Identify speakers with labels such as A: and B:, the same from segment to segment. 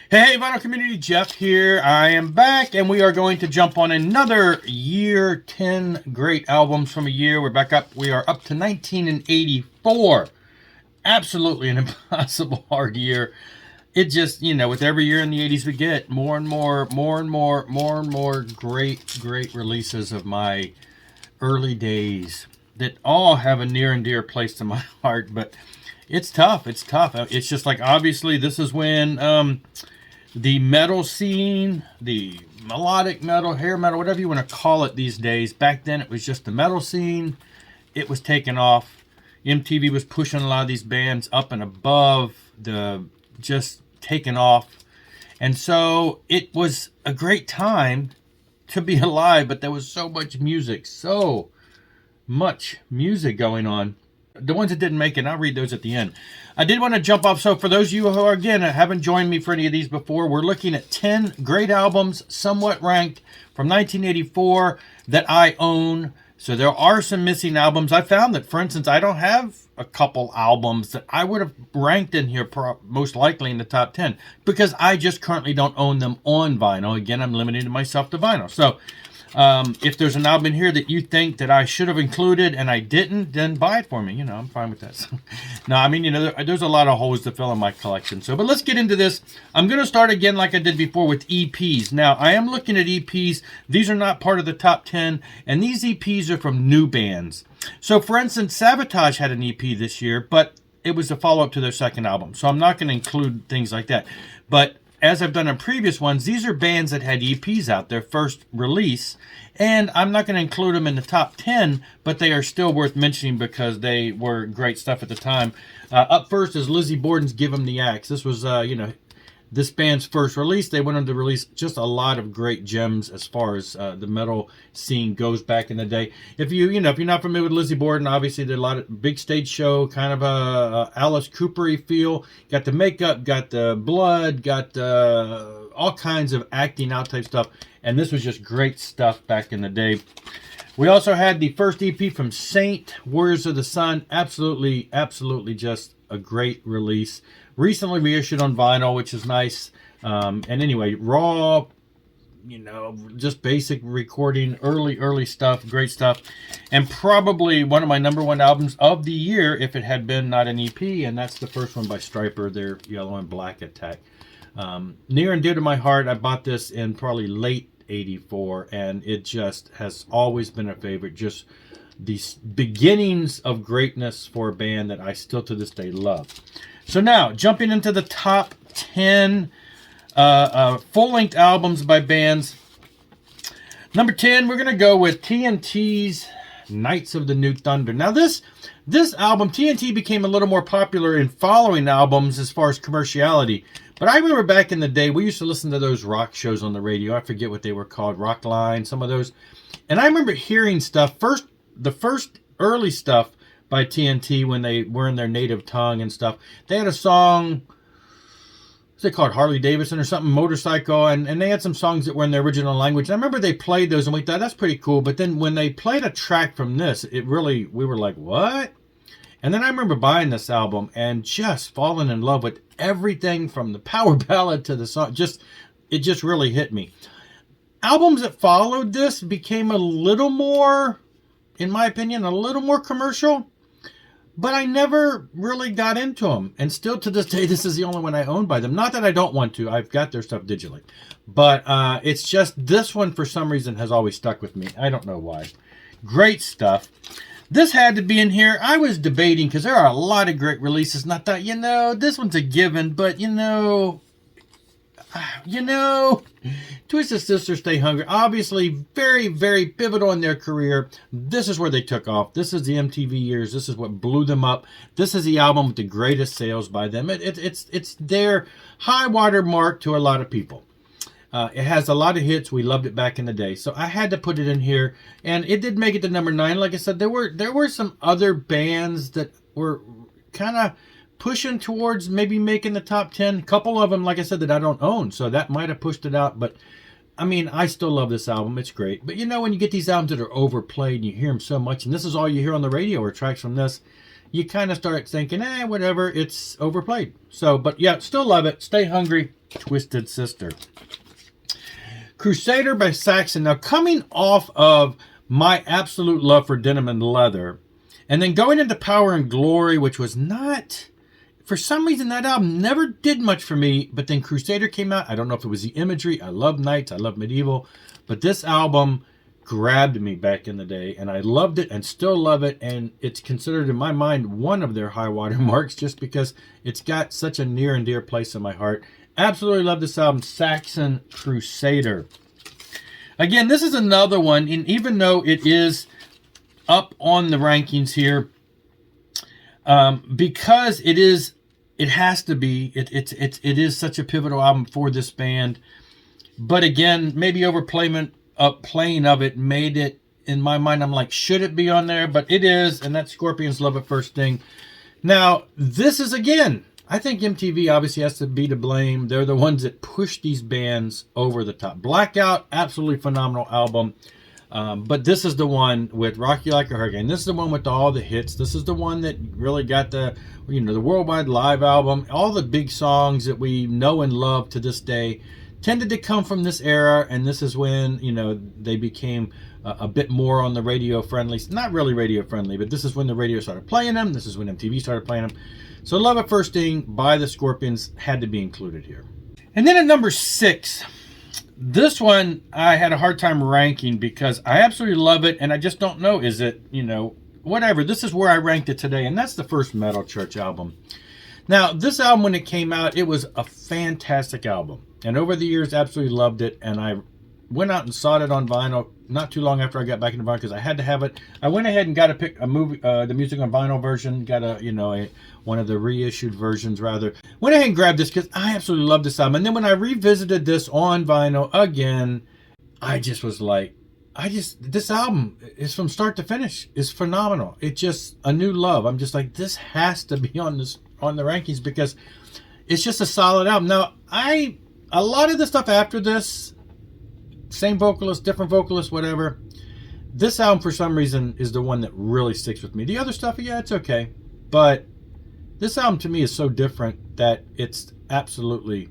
A: Hey, Vinyl Community, Jeff here. I am back, and we are going to jump on another year, 10 great albums from a year. We're back up. We are up to 1984. Absolutely an impossible hard year. It just, with every year in the 80s, we get more and more great releases of my early days that all have a near and dear place to my heart. But it's tough. It's tough. It's just like, obviously, this is when the metal scene, the melodic metal, hair metal, whatever you want to call it these days. Back then, it was just the metal scene. It was taking off. MTV was pushing a lot of these bands up and above the just taking off. And so it was a great time to be alive, but there was so much music going on. The ones that didn't make it, I'll read those at the end. I did want to jump off. So for those of you who, again, haven't joined me for any of these before, we're looking at 10 great albums, somewhat ranked, from 1984 that I own. So there are some missing albums. I found that, for instance, I don't have a couple albums that I would have ranked in here most likely in the top 10 because I just currently don't own them on vinyl. Again, I'm limiting myself to vinyl. So if there's an album in here that you think that I should have included and I didn't, then buy it for me. I'm fine with that. So, no, I mean, there's a lot of holes to fill in my collection. So, but let's get into this. I'm going to start again like I did before with EPs. Now, I am looking at EPs. These are not part of the top 10, and these EPs are from new bands. So, for instance, Sabotage had an EP this year, but it was a follow-up to their second album. So I'm not going to include things like that. But as I've done in previous ones, these are bands that had EPs out, their first release, and I'm not going to include them in the top 10, but they are still worth mentioning because they were great stuff at the time. Up first is Lizzie Borden's Give 'Em the Axe. This was, this band's first release. They went on to release just a lot of great gems as far as the metal scene goes back in the day. If you're not familiar with Lizzie Borden, obviously there's a lot of big stage show, kind of a Alice Cooper-y feel. Got the makeup, got the blood, got all kinds of acting out type stuff. And this was just great stuff back in the day. We also had the first EP from Saint, Warriors of the Sun. Absolutely just a great release. Recently reissued on vinyl, which is nice. And anyway, raw, just basic recording, early stuff, great stuff. And probably one of my number one albums of the year, if it had been not an EP, and that's the first one by Stryper, their Yellow and Black Attack. Near and dear to my heart. I bought this in probably late 84, and it just has always been a favorite. Just the beginnings of greatness for a band that I still to this day love. So now, jumping into the top 10 full-length albums by bands. Number 10, we're going to go with TNT's Knights of the New Thunder. Now, this album, TNT became a little more popular in following albums as far as commerciality. But I remember back in the day, we used to listen to those rock shows on the radio. I forget what they were called, Rockline, some of those. And I remember hearing stuff, the first early stuff by TNT when they were in their native tongue and stuff. They had a song, what's it called, Harley Davidson or something, Motorcycle, and they had some songs that were in their original language. And I remember they played those and we thought, that's pretty cool. But then when they played a track from this, we were like, what? And then I remember buying this album and just falling in love with everything from the power ballad to the song. It just really hit me. Albums that followed this became a little more, in my opinion, a little more commercial. But I never really got into them. And still to this day, this is the only one I own by them. Not that I don't want to. I've got their stuff digitally. But it's just this one, for some reason, has always stuck with me. I don't know why. Great stuff. This had to be in here. I was debating because there are a lot of great releases. And I thought, this one's a given. But, Twisted Sister Stay Hungry, obviously very, very pivotal in their career. This is where they took off. This is the MTV years. This is what blew them up. This is the album with the greatest sales by them. It's their high water mark to a lot of people. It has a lot of hits. We loved it back in the day. So I had to put it in here. And it did make it to number 9. Like I said, there were some other bands that were kind of pushing towards maybe making the top 10. A couple of them, like I said, that I don't own. So that might have pushed it out. But, I mean, I still love this album. It's great. But, when you get these albums that are overplayed and you hear them so much, and this is all you hear on the radio or tracks from this, you kind of start thinking, whatever, it's overplayed. So, but yeah, still love it. Stay Hungry, Twisted Sister. Crusader by Saxon. Now, coming off of my absolute love for Denim and Leather, and then going into Power and Glory, which was not, for some reason, that album never did much for me, but then Crusader came out. I don't know if it was the imagery. I love Knights. I love Medieval. But this album grabbed me back in the day, and I loved it and still love it, and it's considered in my mind one of their high water marks just because it's got such a near and dear place in my heart. Absolutely love this album, Saxon Crusader. Again, this is another one, and even though it is up on the rankings here, because it has to be, it is such a pivotal album for this band. But again, maybe overplaying of it made it, in my mind, I'm like, should it be on there? But it is, and that's Scorpions' Love at First Sting. Now, this is, again, I think MTV obviously has to be to blame. They're the ones that push these bands over the top. Blackout, absolutely phenomenal album. But this is the one with Rock You Like a Hurricane. This is the one with all the hits. This is the one that really got the worldwide live album. All the big songs that we know and love to this day tended to come from this era, and this is when, they became a bit more on the radio friendly. Not really radio friendly, but this is when the radio started playing them. This is when MTV started playing them. So Love at First Sting by the Scorpions had to be included here. And then at number 6, this one I had a hard time ranking because I absolutely love it, and I just don't know, is it, whatever. This is where I ranked it today, and that's the first Metal Church album. Now, this album, when it came out, it was a fantastic album. And over the years, absolutely loved it, and I went out and saw it on vinyl not too long after I got back into vinyl because I had to have it. I went ahead and got the music on vinyl version, got one of the reissued versions rather. Went ahead and grabbed this because I absolutely love this album. And then when I revisited this on vinyl again, I just was like, this album is from start to finish is phenomenal. It's just a new love. I'm just like, this has to be on the rankings because it's just a solid album. Now, a lot of the stuff after this, same vocalist, different vocalist, whatever. This album, for some reason, is the one that really sticks with me. The other stuff, yeah, it's okay. But this album, to me, is so different that it's absolutely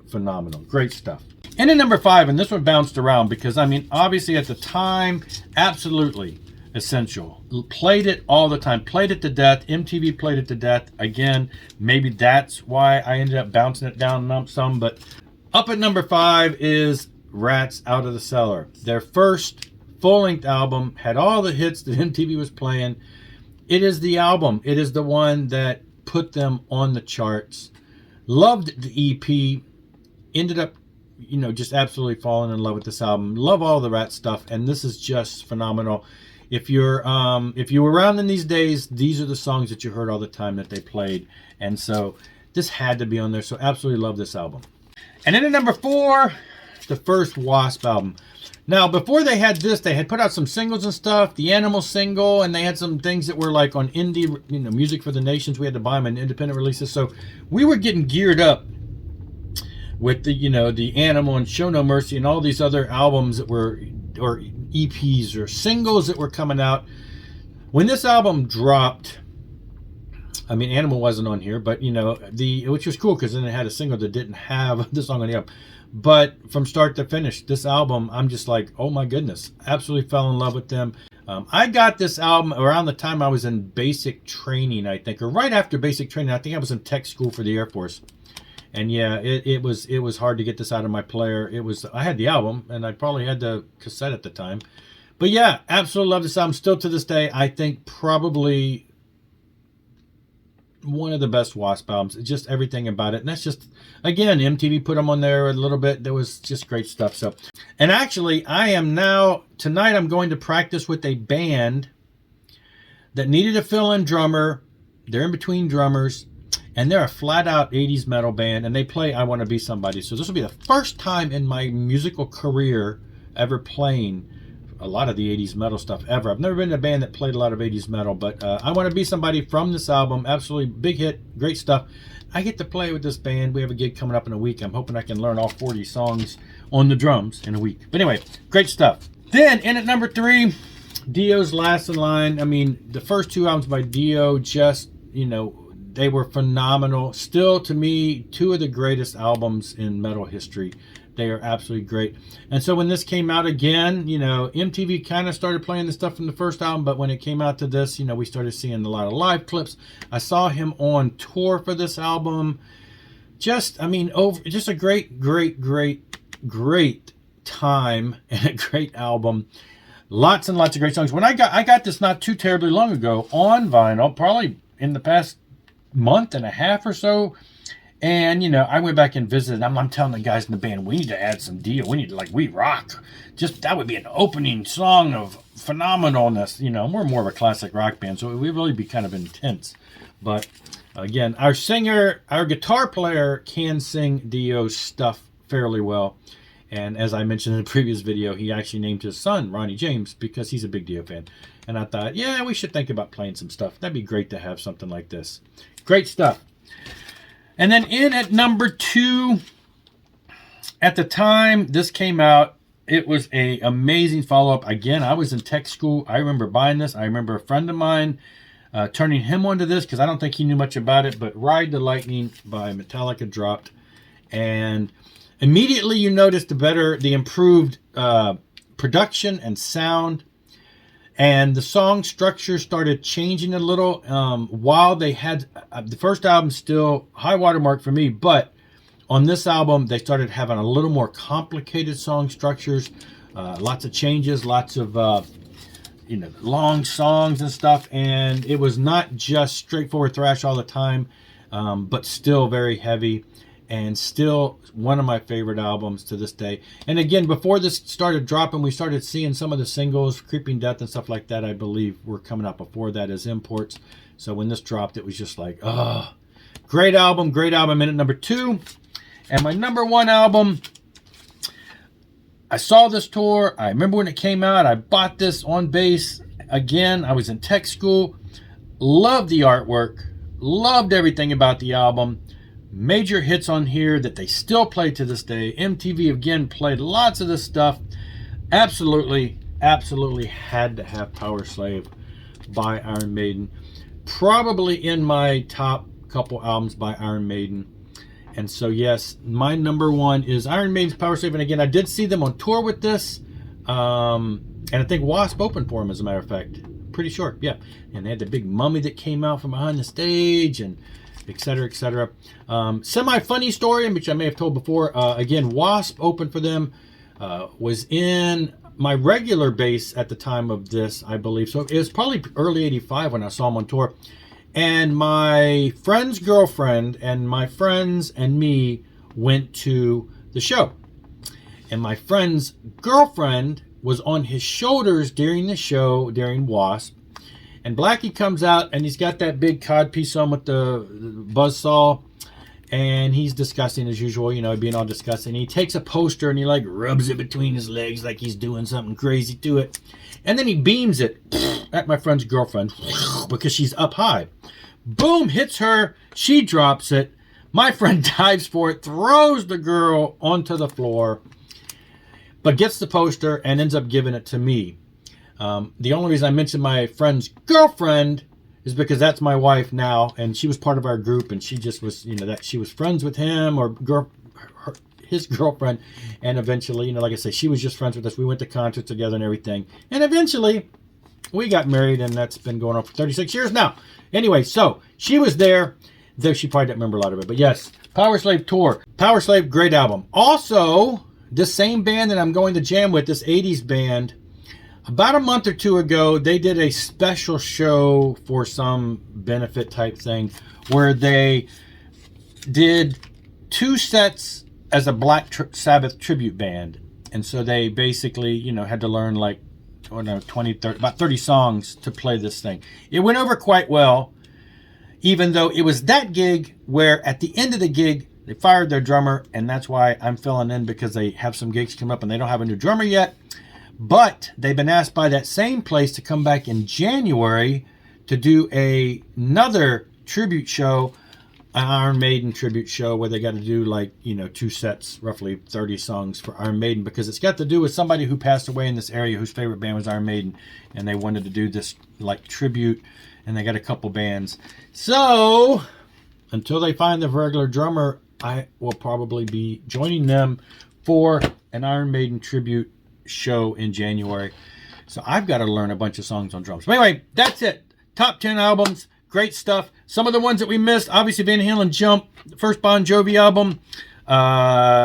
A: phenomenal. Great stuff. And then number 5, and this one bounced around because, obviously at the time, absolutely essential. Played it all the time. Played it to death. MTV played it to death. Again, maybe that's why I ended up bouncing it down some. But up at number 5 is Rats Out of the Cellar. Their first full-length album had all the hits that MTV was playing. It is the album. It is the one that put them on the charts. Loved the EP. Ended up, just absolutely falling in love with this album. Love all the Rat stuff, and this is just phenomenal. If you were around in these days, these are the songs that you heard all the time that they played, and so this had to be on there. So absolutely love this album. And then at number 4, the first Wasp album. Now, before they had this, they had put out some singles and stuff. The Animal single, and they had some things that were like on indie, Music for the Nations. We had to buy them in independent releases. So we were getting geared up with the Animal and Show No Mercy and all these other albums that were, or EPs or singles that were coming out. When this album dropped, Animal wasn't on here, but which was cool because then it had a single that didn't have the song on the album. But from start to finish, this album, I'm just like, oh my goodness, absolutely fell in love with them. I got this album around the time I was in basic training, I think, or right after basic training. I think I was in tech school for the Air Force. And yeah, it was hard to get this out of my player. I had the album, and I probably had the cassette at the time. But yeah, absolutely love this album. Still to this day, I think probably one of the best Wasp albums. Just everything about it. And that's just, again, MTV put them on there a little bit. There was just great stuff. So, and actually, tonight I'm going to practice with a band that needed a fill-in drummer. They're in between drummers. And they're a flat-out 80s metal band. And they play I Want to Be Somebody. So this will be the first time in my musical career ever playing a lot of the 80s metal stuff ever. I've never been in a band that played a lot of 80s metal, but I Want to Be Somebody from this album, absolutely big hit, great stuff. I get to play with this band. We have a gig coming up in a week. I'm hoping I can learn all 40 songs on the drums in a week. But anyway, great stuff. Then in at number 3, Dio's last in line. I mean, the first two albums by Dio, just, they were phenomenal. Still, to me, two of the greatest albums in metal history. They are absolutely great. And so when this came out again, MTV kind of started playing the stuff from the first album, but when it came out to this, we started seeing a lot of live clips. I saw him on tour for this album. Just a great time and a great album. Lots and lots of great songs. When I got this not too terribly long ago on vinyl, probably in the past month and a half or so. And, I went back and visited. I'm telling the guys in the band, we need to add some Dio. We need to, We Rock. Just, that would be an opening song of phenomenalness. We're more of a classic rock band, so it would really be kind of intense. But, again, our guitar player can sing Dio's stuff fairly well. And as I mentioned in the previous video, he actually named his son Ronnie James because he's a big Dio fan. And I thought, yeah, we should think about playing some stuff. That'd be great to have something like this. Great stuff. And then in at number 2, at the time this came out, it was an amazing follow-up. Again, I was in tech school. I remember buying this. I remember a friend of mine turning him onto this because I don't think he knew much about it. But Ride the Lightning by Metallica dropped. And immediately you noticed the improved production and sound. And the song structure started changing a little while they had the first album still high watermark for me, but on this album they started having a little more complicated song structures, lots of changes, lots of long songs and stuff, and it was not just straightforward thrash all the time, but still very heavy. And still one of my favorite albums to this day. And again, before this started dropping, we started seeing some of the singles, Creeping Death and stuff like that, I believe, were coming out before that as imports. So when this dropped, it was just like, oh, great album, great album. In at number 2. And my number 1 album, I saw this tour. I remember when it came out. I bought this on bass. Again, I was in tech school. Loved the artwork. Loved everything about the album. Major hits on here that they still play to this day. MTV again played lots of this stuff. Absolutely had to have Power Slave by Iron Maiden. Probably in my top couple albums by Iron Maiden. And so yes, my number 1 is Iron Maiden's Power Slave. And again, I did see them on tour with this. And I think Wasp opened for them, as a matter of fact. Pretty sure, yeah. And they had the big mummy that came out from behind the stage, and etc., etc. Semi-funny story, which I may have told before. Again, Wasp opened for them. Was in my regular bass at the time of this, I believe. So it was probably early 85 when I saw them on tour. And my friend's girlfriend and my friends and me went to the show. And my friend's girlfriend was on his shoulders during the show, during Wasp. And Blackie comes out, and he's got that big codpiece on with the buzzsaw, and he's discussing as usual, being all disgusting. He takes a poster and he rubs it between his legs like he's doing something crazy to it. And then he beams it at my friend's girlfriend because she's up high. Boom, hits her. She drops it. My friend dives for it, throws the girl onto the floor, but gets the poster and ends up giving it to me. The only reason I mentioned my friend's girlfriend is because that's my wife now, and she was part of our group, and she just was, that she was friends with him or his girlfriend, and eventually, like I say, she was just friends with us. We went to concerts together and everything, and eventually we got married, and that's been going on for 36 years now. Anyway, so she was there, though she probably didn't remember a lot of it, but yes, Power Slave tour. Power Slave, great album. Also, this same band that I'm going to jam with, this 80s band, about a month or 2 ago, they did a special show for some benefit type thing where they did 2 sets as a Black Sabbath tribute band. And so they basically, had to learn 30, about 30 songs to play this thing. It went over quite well, even though it was that gig where at the end of the gig, they fired their drummer, and that's why I'm filling in, because they have some gigs coming up and they don't have a new drummer yet. But they've been asked by that same place to come back in January to do another tribute show Iron Maiden tribute show where they got to do like, 2 sets, roughly 30 songs for Iron Maiden, because it's got to do with somebody who passed away in this area whose favorite band was Iron Maiden, and they wanted to do this like tribute, and they got a couple bands. So until they find the regular drummer, I will probably be joining them for an Iron Maiden tribute show in January. So I've got to learn a bunch of songs on drums. But anyway, that's it. Top 10 albums. Great stuff. Some of the ones that we missed, obviously Van Halen Jump, the first Bon Jovi album,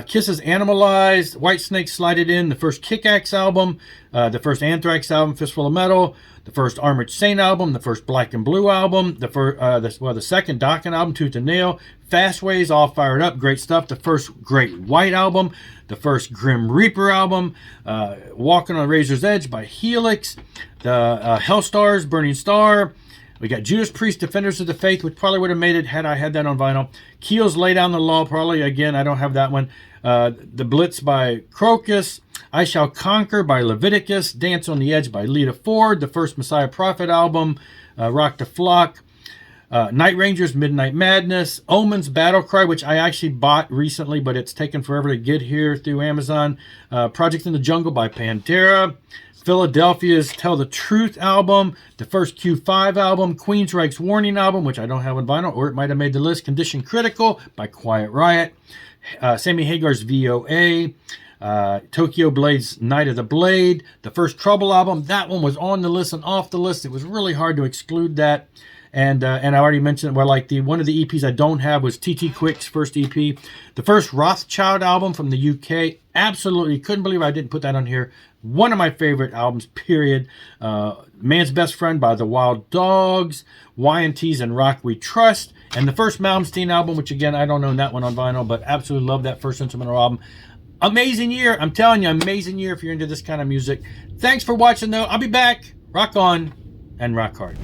A: Kiss's Animalized, Whitesnake Slide It In, the first Kick-Axe album, the first Anthrax album, Fistful of Metal, the first Armored Saint album, the first Black and Blue album, the second Dokken album, Tooth and Nail, Fastways, All Fired Up, great stuff, the first Great White album, the first Grim Reaper album, Walking on Razor's Edge by Helix, the Hellstars, Burning Star. We got Judas Priest, Defenders of the Faith, which probably would have made it had I had that on vinyl. Keel's Lay Down the Law, probably, again, I don't have that one. The Blitz by Crocus. I Shall Conquer by Leviticus. Dance on the Edge by Lita Ford. The first Messiah Prophet album, Rock the Flock. Night Rangers, Midnight Madness. Omen's Battle Cry, which I actually bought recently, but it's taken forever to get here through Amazon. Project in the Jungle by Pantera. Philadelphia's Tell the Truth album, the first Q5 album, Queensryche's Warning album, which I don't have on vinyl, or it might have made the list, Condition Critical by Quiet Riot, Sammy Hagar's VOA, Tokyo Blade's Night of the Blade, the first Trouble album. That one was on the list and off the list. It was really hard to exclude that. And I already mentioned, well, like one of the EPs I don't have was TT Quick's first EP. The first Rothschild album from the UK. Absolutely couldn't believe I didn't put that on here. One of my favorite albums, period. Man's Best Friend by the Wild Dogs. Y&T's and Rock We Trust. And the first Malmsteen album, which again, I don't own that one on vinyl, but absolutely love that first instrumental album. Amazing year. I'm telling you, amazing year if you're into this kind of music. Thanks for watching, though. I'll be back. Rock on and rock hard.